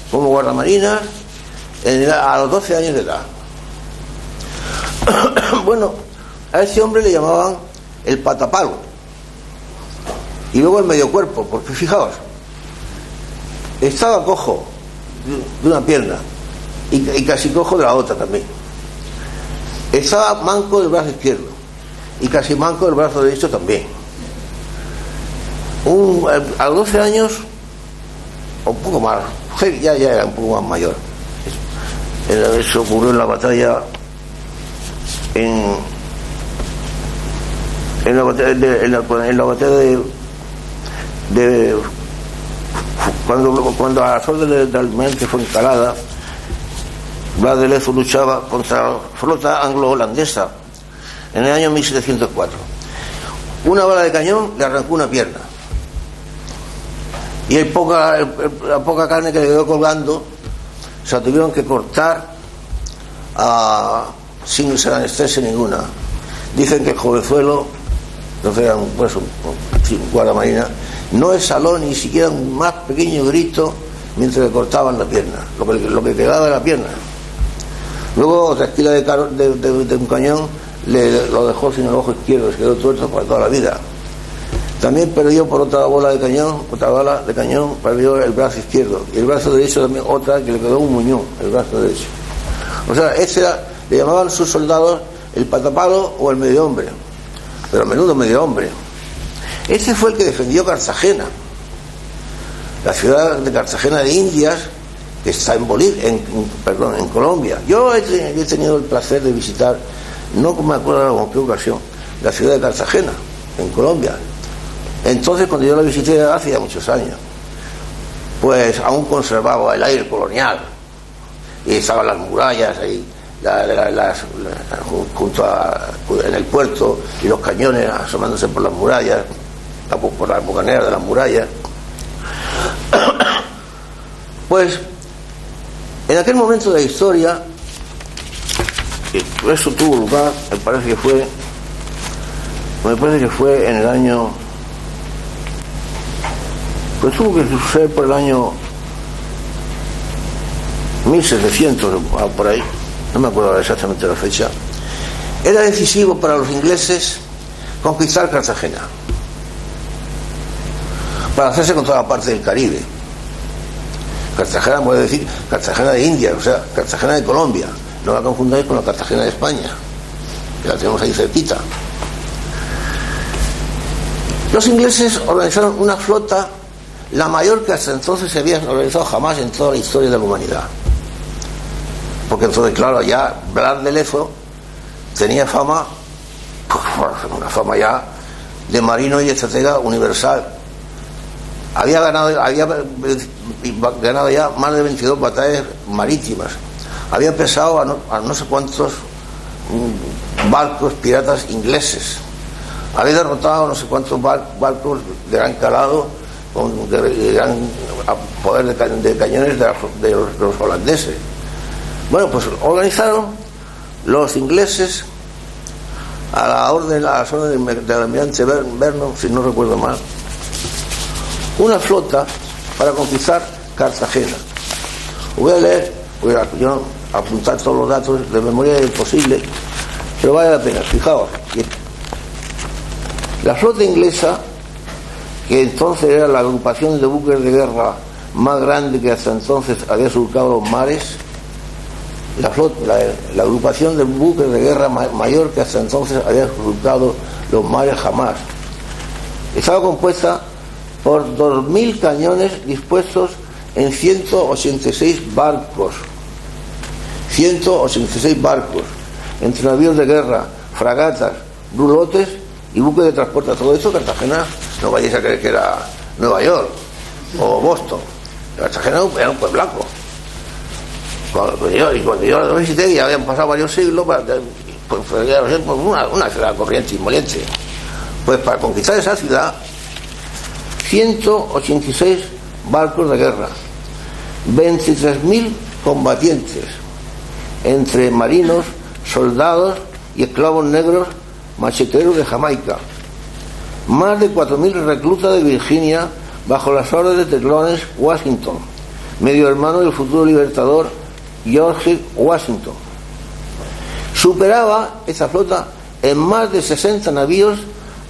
Speaker 1: como guardamarina a los 12 años de edad. Bueno, a ese hombre le llamaban el patapalo y luego el medio cuerpo, porque fijaos, estaba cojo de una pierna y casi cojo de la otra también. Estaba manco del brazo izquierdo y casi manco del brazo derecho también. A los 12 años, o un poco más, ya era un poco más mayor. Eso ocurrió en la batalla en la batalla de cuando a las órdenes del almirante Fuencalada, Blas de Lezo luchaba contra la flota anglo-holandesa en el año 1704. Una bala de cañón le arrancó una pierna y la poca carne que le quedó colgando se la tuvieron que cortar sin anestesia ninguna. Dicen que el jovenzuelo, entonces era un guardamarina, no exhaló ni siquiera un más pequeño grito mientras le cortaban la pierna, lo que quedaba de la pierna. Luego otra esquila de un cañón lo dejó sin el ojo izquierdo, se quedó tuerto para toda la vida. También perdió por otra bala de cañón, perdió el brazo izquierdo, y el brazo derecho también otra que le quedó un muñón, el brazo derecho. O sea, ese era le llamaban sus soldados el patapalo o el medio hombre, pero a menudo medio hombre. Ese fue el que defendió Cartagena, la ciudad de Cartagena de Indias, que está en en Colombia. Yo he tenido el placer de visitar, no me acuerdo en qué ocasión, la ciudad de Cartagena, en Colombia. Entonces, cuando yo la visité hace ya muchos años, pues aún conservaba el aire colonial, y estaban las murallas ahí, en el puerto, y los cañones asomándose por las murallas, por las bocaneras de las murallas. Pues en aquel momento de la historia, eso tuvo lugar, me parece que fue en el año, pues tuvo que suceder por el año 1700, por ahí, no me acuerdo exactamente la fecha. Era decisivo para los ingleses conquistar Cartagena, para hacerse con toda la parte del Caribe. Cartagena, puede decir Cartagena de India, o sea, Cartagena de Colombia. No la confundáis con la Cartagena de España, que la tenemos ahí cerquita. Los ingleses organizaron una flota, la mayor que hasta entonces se había organizado jamás en toda la historia de la humanidad. Porque entonces, claro, ya Blas de Lezo tenía fama, una fama ya de marino y estratega universal. Había ganado ya más de 22 batallas marítimas. Había pesado a no sé cuántos barcos piratas ingleses. Había derrotado no sé cuántos barcos de gran calado, con gran poder de cañones de los holandeses. Bueno, pues organizaron los ingleses a las órdenes del almirante Vernon, si no recuerdo mal, una flota para conquistar Cartagena. Voy a leer, voy a apuntar todos los datos de memoria imposible, pero vale la pena. Fijaos, la flota inglesa, que entonces era la agrupación de buques de guerra más grande que hasta entonces había surcado los mares, la agrupación de buques de guerra mayor que hasta entonces había surcado los mares jamás, estaba compuesta por 2.000 cañones dispuestos en 186 barcos, entre navíos de guerra, fragatas, brulotes y buques de transporte. Todo esto Cartagena, no vayáis a creer que era Nueva York o Boston. Cartagena era un pueblaco. Cuando yo lo visité, ya habían pasado varios siglos, pues una ciudad corriente y moliente. Pues para conquistar esa ciudad, 186 barcos de guerra, 23.000 combatientes, entre marinos, soldados y esclavos negros macheteros de Jamaica, más de 4.000 reclutas de Virginia bajo las órdenes de Lawrence Washington, medio hermano del futuro libertador George Washington. Superaba esta flota en más de 60 navíos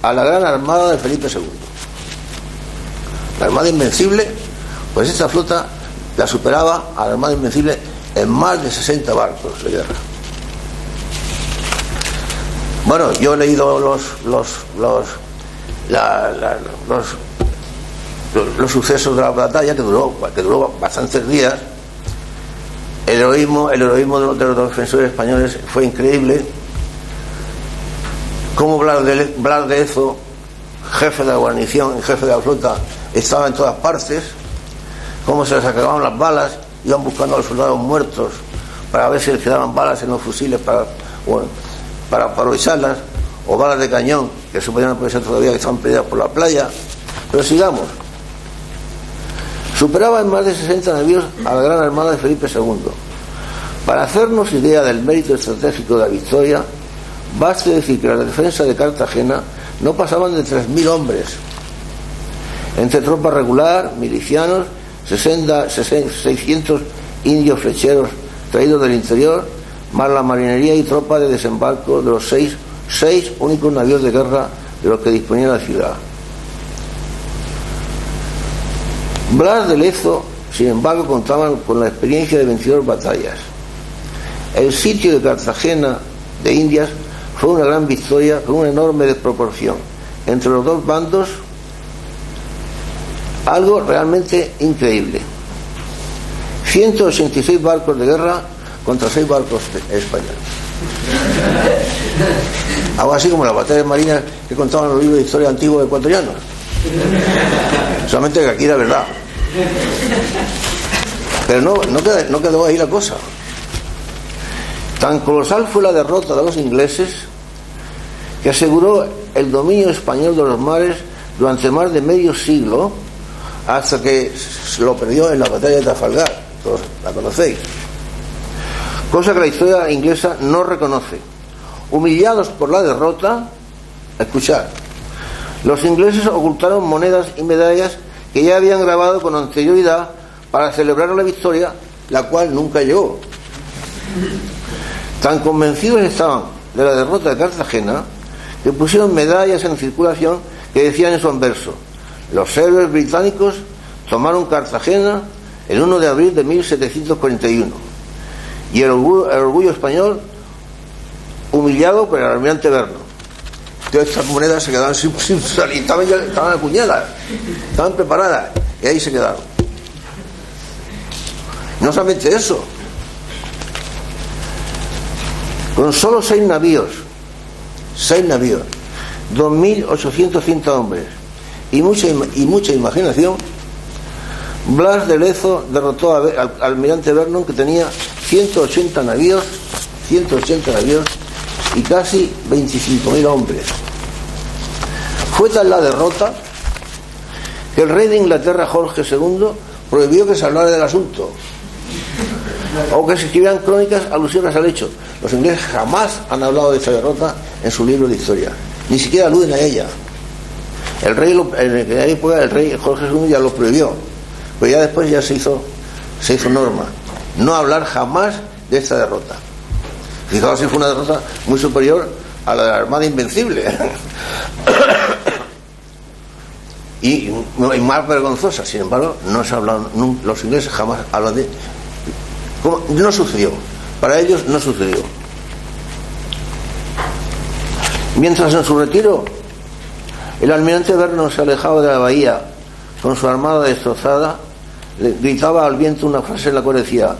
Speaker 1: a la gran armada de Felipe II. La Armada Invencible, pues esta flota la superaba a la Armada Invencible en más de 60 barcos de guerra. Bueno, yo he leído los sucesos de la batalla, que duró bastantes días. El heroísmo de los defensores españoles fue increíble. Cómo Blas de Lezo, jefe de la guarnición, jefe de la flota, estaba en todas partes. Cómo se les acababan las balas, iban buscando a los soldados muertos para ver si les quedaban balas en los fusiles para aprovecharlas, o balas de cañón que se podían aprovechar todavía, que estaban perdidas por la playa. Pero sigamos. Superaba en más de 60 navíos a la gran armada de Felipe II. Para hacernos idea del mérito estratégico de la victoria, baste decir que la defensa de Cartagena no pasaban de 3.000 hombres, entre tropa regular, milicianos, 600 indios flecheros traídos del interior, más la marinería y tropa de desembarco de los seis únicos navíos de guerra de los que disponía la ciudad. Blas de Lezo, sin embargo, contaba con la experiencia de 22 batallas. El sitio de Cartagena de Indias fue una gran victoria con una enorme desproporción entre los dos bandos, algo realmente increíble. 186 barcos de guerra contra 6 barcos españoles. Algo así como las batallas marinas que contaban los libros de historia antigua de ecuatorianos. Solamente que aquí era verdad. Pero no quedó ahí la cosa. Tan colosal fue la derrota de los ingleses que aseguró el dominio español de los mares durante más de medio siglo, hasta que lo perdió en la batalla de Trafalgar. Todos la conocéis. Cosa que la historia inglesa no reconoce. Humillados por la derrota, escuchad, los ingleses ocultaron monedas y medallas que ya habían grabado con anterioridad para celebrar la victoria, la cual nunca llegó. Tan convencidos estaban de la derrota de Cartagena que pusieron medallas en circulación que decían en su anverso: los héroes británicos tomaron Cartagena el 1 de abril de 1741 y el orgullo español humillado por el almirante Vernon. Todas estas monedas se quedaban sin salir, estaban acuñadas, estaban preparadas, y ahí se quedaron. No solamente eso, con solo 6 navíos, 2.830 hombres y mucha imaginación, Blas de Lezo derrotó al almirante Vernon, que tenía 180 navíos y casi 25.000 hombres. Fue tal la derrota que el rey de Inglaterra, Jorge II, prohibió que se hablara del asunto o que se escribieran crónicas alusivas al hecho. Los ingleses jamás han hablado de esta derrota en su libro de historia, ni siquiera aluden a ella. El rey, en aquella época, el rey Jorge II ya lo prohibió, pero ya después ya se hizo norma no hablar jamás de esta derrota. Fijaos si fue una derrota muy superior a la de la Armada Invencible y más vergonzosa. Sin embargo, no se ha hablado, los ingleses jamás hablan de. No sucedió, para ellos no sucedió. Mientras en su retiro el almirante Vernon se alejaba de la bahía con su armada destrozada, le gritaba al viento una frase en la cual decía: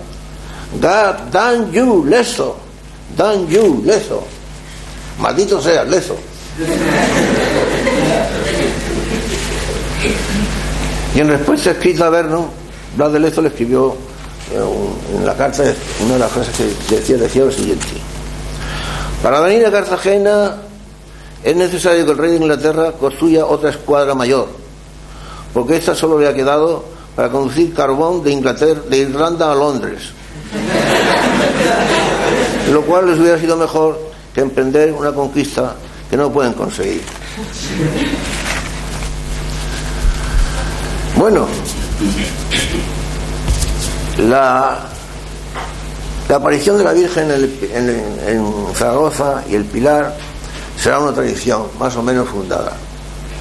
Speaker 1: God damn you, Lezo, damn you, Lezo, maldito seas, Lezo. Y en respuesta escrita a Vernon, Blas de Lezo le escribió en la carta una de las frases que decía lo siguiente: para venir a Cartagena es necesario que el rey de Inglaterra construya otra escuadra mayor, porque esta solo le ha quedado para conducir carbón de Irlanda a Londres, lo cual les hubiera sido mejor que emprender una conquista que no pueden conseguir. Bueno, la aparición de la Virgen en Zaragoza y el Pilar será una tradición más o menos fundada,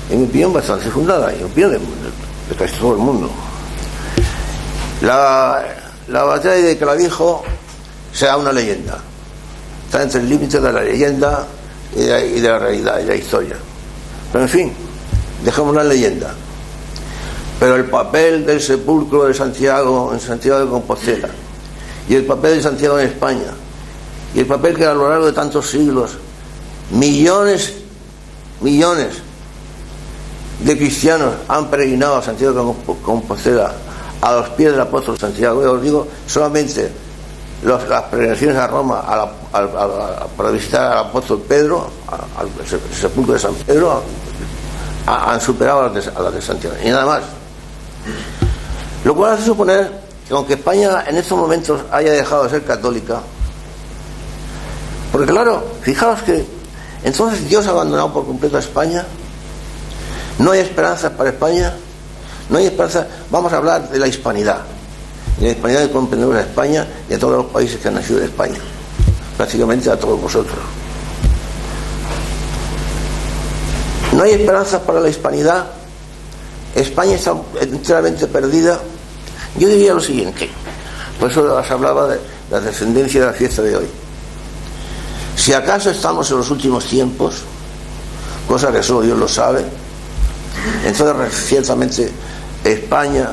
Speaker 1: en mi opinión bastante fundada, y en opinión de casi todo el mundo. La batalla de Clavijo será una leyenda, está entre el límite de la leyenda y de la realidad y la historia, pero en fin, dejemos la leyenda. Pero el papel del sepulcro de Santiago en Santiago de Compostela, y el papel de Santiago en España, y el papel que a lo largo de tantos siglos millones de cristianos han peregrinado a Santiago de Compostela a los pies del apóstol Santiago. Yo os digo, solamente las peregrinaciones a Roma para visitar al apóstol Pedro, al sepulcro de San Pedro, han superado a las de Santiago, y nada más. Lo cual hace suponer que aunque España en estos momentos haya dejado de ser católica, porque claro, fijaos que entonces Dios ha abandonado por completo a España, no hay esperanza para España, no hay esperanza. Vamos a hablar de la hispanidad, y la hispanidad que comprendemos a España y a todos los países que han nacido de España, prácticamente a todos vosotros. No hay esperanza para la hispanidad, España está enteramente perdida. Yo diría lo siguiente, por eso os hablaba la descendencia de la fiesta de hoy. Si acaso estamos en los últimos tiempos, cosa que solo Dios lo sabe, entonces ciertamente España,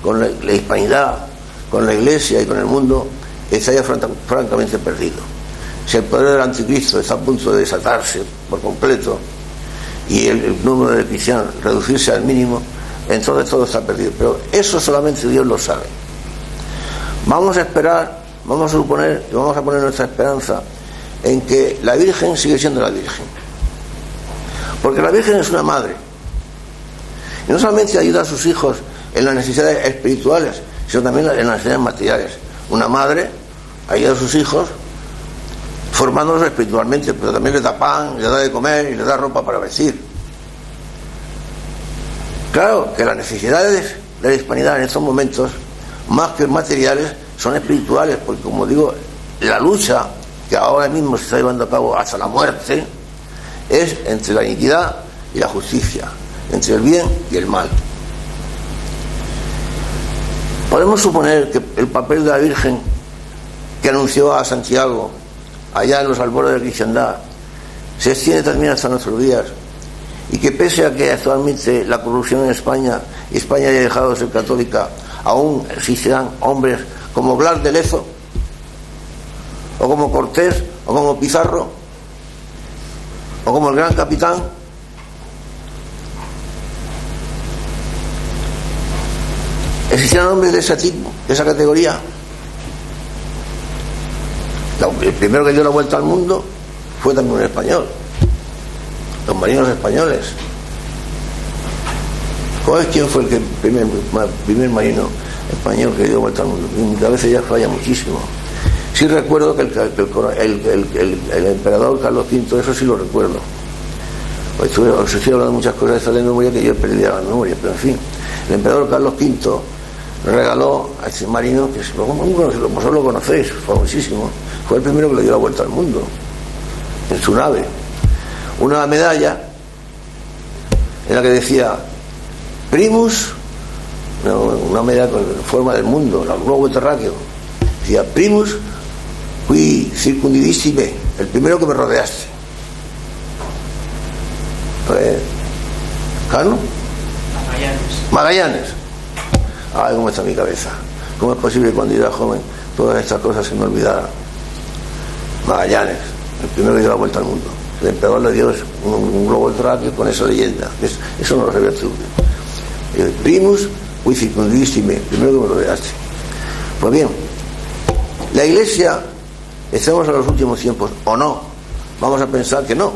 Speaker 1: con la hispanidad, con la Iglesia y con el mundo, está ya francamente perdido. Si el poder del anticristo está a punto de desatarse por completo y el número de cristianos reducirse al mínimo, entonces todo está perdido. Pero eso solamente Dios lo sabe. Vamos a esperar, vamos a suponer y vamos a poner nuestra esperanza en que la Virgen sigue siendo la Virgen, porque la Virgen es una madre y no solamente ayuda a sus hijos en las necesidades espirituales, sino también en las necesidades materiales. Una madre ayuda a sus hijos formándolos espiritualmente, pero también les da pan, les da de comer y les da ropa para vestir. Claro que las necesidades de la hispanidad en estos momentos, más que materiales, son espirituales, porque como digo, la lucha que ahora mismo se está llevando a cabo hasta la muerte es entre la iniquidad y la justicia, entre el bien y el mal. Podemos suponer que el papel de la Virgen que anunció a Santiago allá en los albores de la cristiandad se extiende también hasta nuestros días, y que pese a que actualmente la corrupción en España y España haya dejado de ser católica, aún existirán hombres como Blas de Lezo, o como Cortés, o como Pizarro, o como el Gran Capitán. ¿Existirán hombres de ese tipo, de esa categoría? El primero que dio la vuelta al mundo fue también un español, los marinos españoles. ¿Quién fue el primer marino español que dio vuelta al mundo? Mi cabeza ya falla muchísimo. Sí recuerdo que el emperador Carlos V, eso sí lo recuerdo. Os estoy hablando de muchas cosas de memoria que yo he perdido la memoria, pero en fin, el emperador Carlos V regaló a este marino, que vosotros lo conocéis, famosísimo, fue el primero que le dio la vuelta al mundo en su nave, una medalla en la que decía Primus, una medalla con forma del mundo, el globo terráqueo, decía Primus qui circundidissi me, el primero que me rodeaste. ¿Cano? Magallanes. Ay, cómo está mi cabeza. ¿Cómo es posible que cuando yo era joven todas estas cosas se me olvidaran? Magallanes, el primero que dio la vuelta al mundo. El emperador le dio un globo terráqueo con esa leyenda. Eso no lo sabía tú. Primus qui circundidissi me, el primero que me rodeaste. Pues bien, la Iglesia, estamos en los últimos tiempos o no, vamos a pensar que no,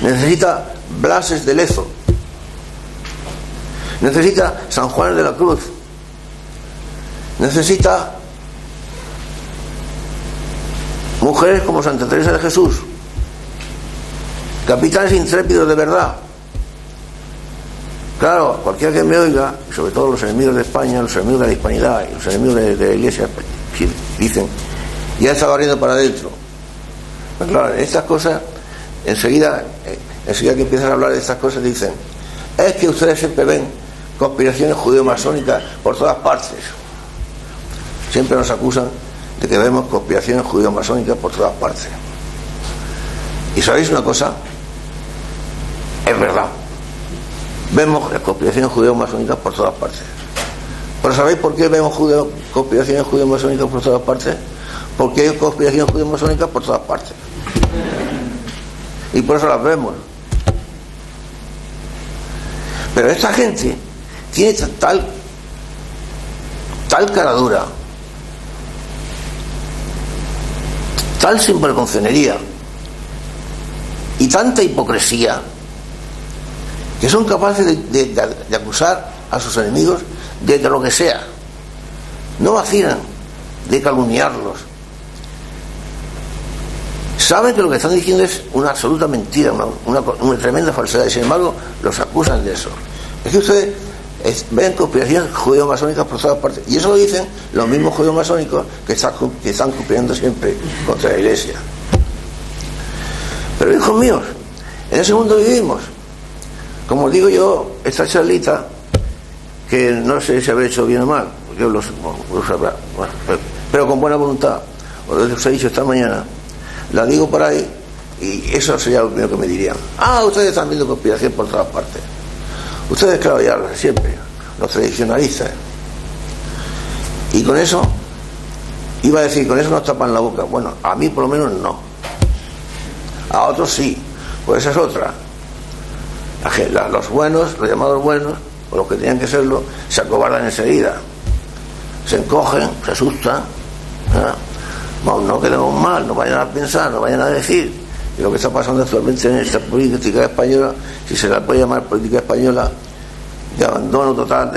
Speaker 1: necesita Blases de Lezo, necesita San Juan de la Cruz, necesita mujeres como Santa Teresa de Jesús, capitanes intrépidos de verdad. Claro, cualquiera que me oiga, y sobre todo los enemigos de España, los enemigos de la hispanidad y los enemigos de la Iglesia, dicen, ya está barriendo para adentro. Pues claro, estas cosas, enseguida que empiezan a hablar de estas cosas, dicen, es que ustedes siempre ven conspiraciones judeo-masónicas por todas partes. Siempre nos acusan de que vemos conspiraciones judeo-masónicas por todas partes. ¿Y sabéis una cosa? Es verdad. Vemos conspiraciones judeo-masónicas por todas partes. ¿Pero sabéis por qué vemos conspiraciones judeo-masónicas por todas partes? Porque hay conspiraciones judeo-masónicas por todas partes. Y por eso las vemos. Pero esta gente tiene tal cara dura, tal sinvergonzonería y tanta hipocresía, que son capaces de acusar a sus enemigos de lo que sea. No vacilan de calumniarlos. Saben que lo que están diciendo es una absoluta mentira, una tremenda falsedad, y sin embargo los acusan de eso. Es que ustedes ven conspiraciones judeo-masónicas por todas partes, y eso lo dicen los mismos judeo-masónicos que están conspirando siempre contra la Iglesia. Pero hijos míos, en ese mundo vivimos. Como digo yo, esta charlita, que no sé si habré hecho bien o mal, yo lo sabrá. Bueno, pero con buena voluntad. Os he dicho esta mañana, la digo por ahí, y eso sería lo primero que me dirían. Ustedes están viendo conspiración por todas partes. Ustedes, claro, ya siempre, los tradicionalistas. Y con eso, iba a decir, con eso nos tapan la boca. Bueno, a mí por lo menos no. A otros sí, pues esa es otra. Los buenos, los llamados buenos, o los que tenían que serlo, se acobardan enseguida. Se encogen, se asustan. Bueno, no quedemos mal, no vayan a pensar, no vayan a decir. Y lo que está pasando actualmente en esta política española, si se la puede llamar política española, de abandono total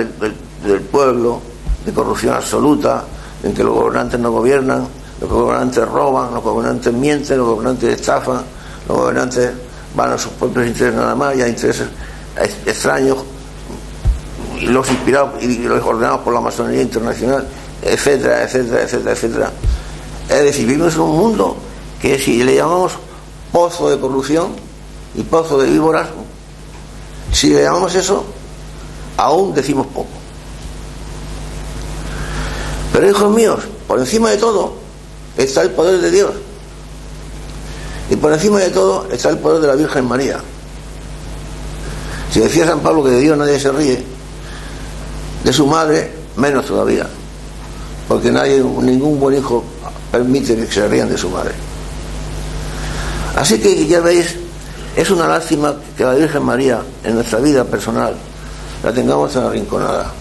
Speaker 1: del pueblo, de corrupción absoluta, en que los gobernantes no gobiernan, los gobernantes roban, los gobernantes mienten, los gobernantes estafan, los gobernantes van a sus propios intereses nada más, y a intereses extraños, y los inspirados y los ordenados por la masonería internacional, etcétera, etcétera, etcétera, etcétera. Es decir, vivimos en un mundo que, si le llamamos pozo de corrupción y pozo de víboras, si le llamamos eso, aún decimos poco. Pero, hijos míos, por encima de todo está el poder de Dios, y por encima de todo está el poder de la Virgen María. Si decía San Pablo que de Dios nadie se ríe, de su madre menos todavía, porque ningún buen hijo permite que se rían de su madre. Así que ya veis, es una lástima que la Virgen María en nuestra vida personal la tengamos tan arrinconada.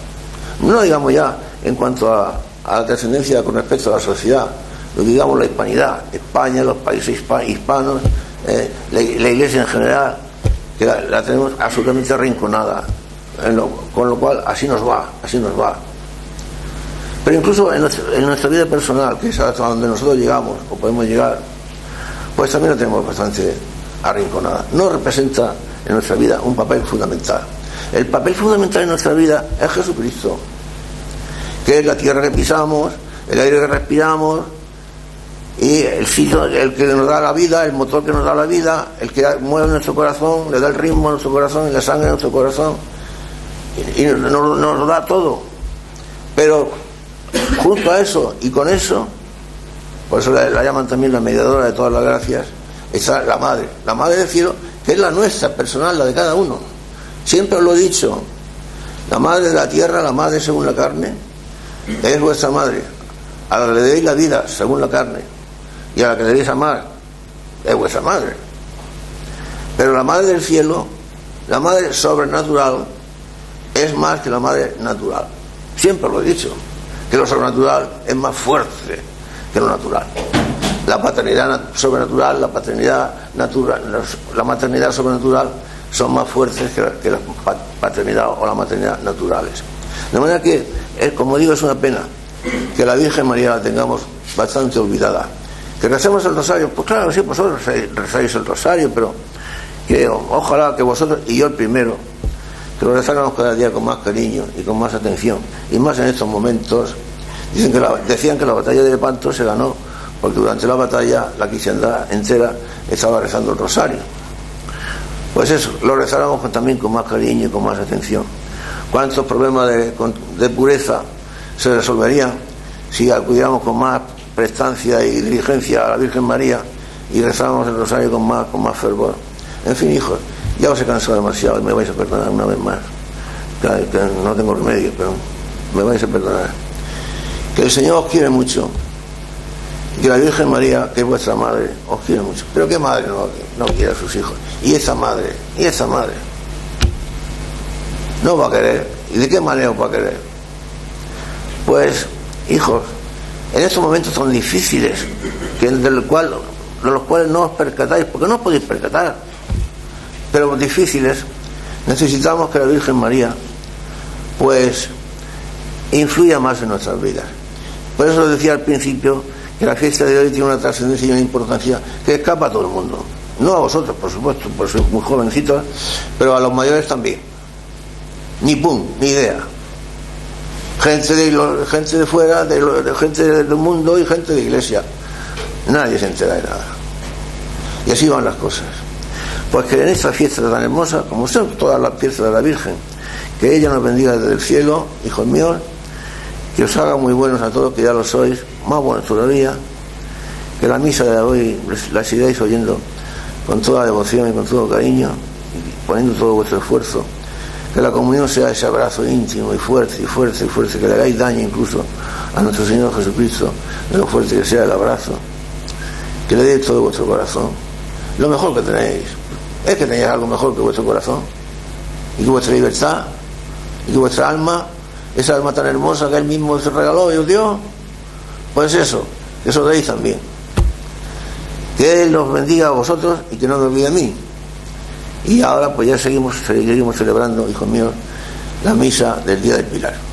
Speaker 1: No digamos ya en cuanto a la trascendencia con respecto a la sociedad, lo digamos la hispanidad, España, los países hispanos, la Iglesia en general, que la tenemos absolutamente arrinconada, con lo cual así nos va. Pero incluso en nuestra vida personal, que es hasta donde nosotros llegamos o podemos llegar, pues también la tenemos bastante arrinconada. No representa en nuestra vida un papel fundamental. El papel fundamental en nuestra vida es Jesucristo, que es la tierra que pisamos, el aire que respiramos, y el que nos da la vida, el motor que nos da la vida, el que mueve nuestro corazón, le da el ritmo a nuestro corazón y la sangre a nuestro corazón, y nos da todo. Pero junto a eso y con eso, por eso la llaman también la mediadora de todas las gracias, está la madre del cielo, que es la nuestra, personal, la de cada uno. Siempre os lo he dicho, la madre de la tierra, la madre según la carne, es vuestra madre. A la que le deis la vida según la carne y a la que le deis amar, es vuestra madre. Pero la madre del cielo, la madre sobrenatural, es más que la madre natural. Siempre lo he dicho, que lo sobrenatural es más fuerte que lo natural. La paternidad sobrenatural, la paternidad natural, la maternidad sobrenatural son más fuertes que la paternidad o la maternidad naturales. De manera que, como digo, es una pena que la Virgen María la tengamos bastante olvidada. Que recemos el rosario, pues claro, sí, vosotros rezáis el rosario, pero que ojalá que vosotros, y yo el primero, que lo rezáramos cada día con más cariño y con más atención, y más en estos momentos. Decían que la batalla de Lepanto se ganó porque durante la batalla la cristiandad entera estaba rezando el rosario. Pues eso, lo rezáramos también con más cariño y con más atención. ¿Cuántos problemas de pureza se resolverían si acudiéramos con más prestancia y diligencia a la Virgen María y rezábamos el rosario con más fervor? En fin, hijos, ya os he cansado demasiado y me vais a perdonar una vez más, que no tengo remedio, pero me vais a perdonar. Que el Señor os quiere mucho, y que la Virgen María, que es vuestra madre, os quiere mucho. Pero ¿qué madre no quiere a sus hijos? Y esa madre no va a querer. ¿Y de qué manera os va a querer? Pues, hijos, en estos momentos tan difíciles, de los cuales no os percatáis, porque no os podéis percatar, pero difíciles, necesitamos que la Virgen María pues influya más en nuestras vidas. Por eso decía al principio que la fiesta de hoy tiene una trascendencia y una importancia que escapa a todo el mundo. No a vosotros, por supuesto, porque sois muy jovencitos, pero a los mayores también. Ni idea. Gente de fuera, gente del mundo y gente de iglesia. Nadie se entera de nada. Y así van las cosas. Pues que en esta fiesta tan hermosa, como son todas las fiestas de la Virgen, que ella nos bendiga desde el cielo, hijos míos, que os haga muy buenos a todos, que ya lo sois, más buenos todavía, que la misa de hoy la sigáis oyendo con toda devoción y con todo cariño, y poniendo todo vuestro esfuerzo, que la comunión sea ese abrazo íntimo y fuerte, y fuerte, y fuerte, que le hagáis daño incluso a nuestro Señor Jesucristo, de lo fuerte que sea el abrazo, que le deis todo vuestro corazón, lo mejor que tenéis, es que tenéis algo mejor que vuestro corazón, y que vuestra libertad, y que vuestra alma, esa alma tan hermosa que Él mismo os regaló y os dio, pues eso deis también. Que Él nos bendiga a vosotros y que no me olvide a mí. Y ahora pues ya seguimos celebrando, hijos míos, la misa del Día del Pilar.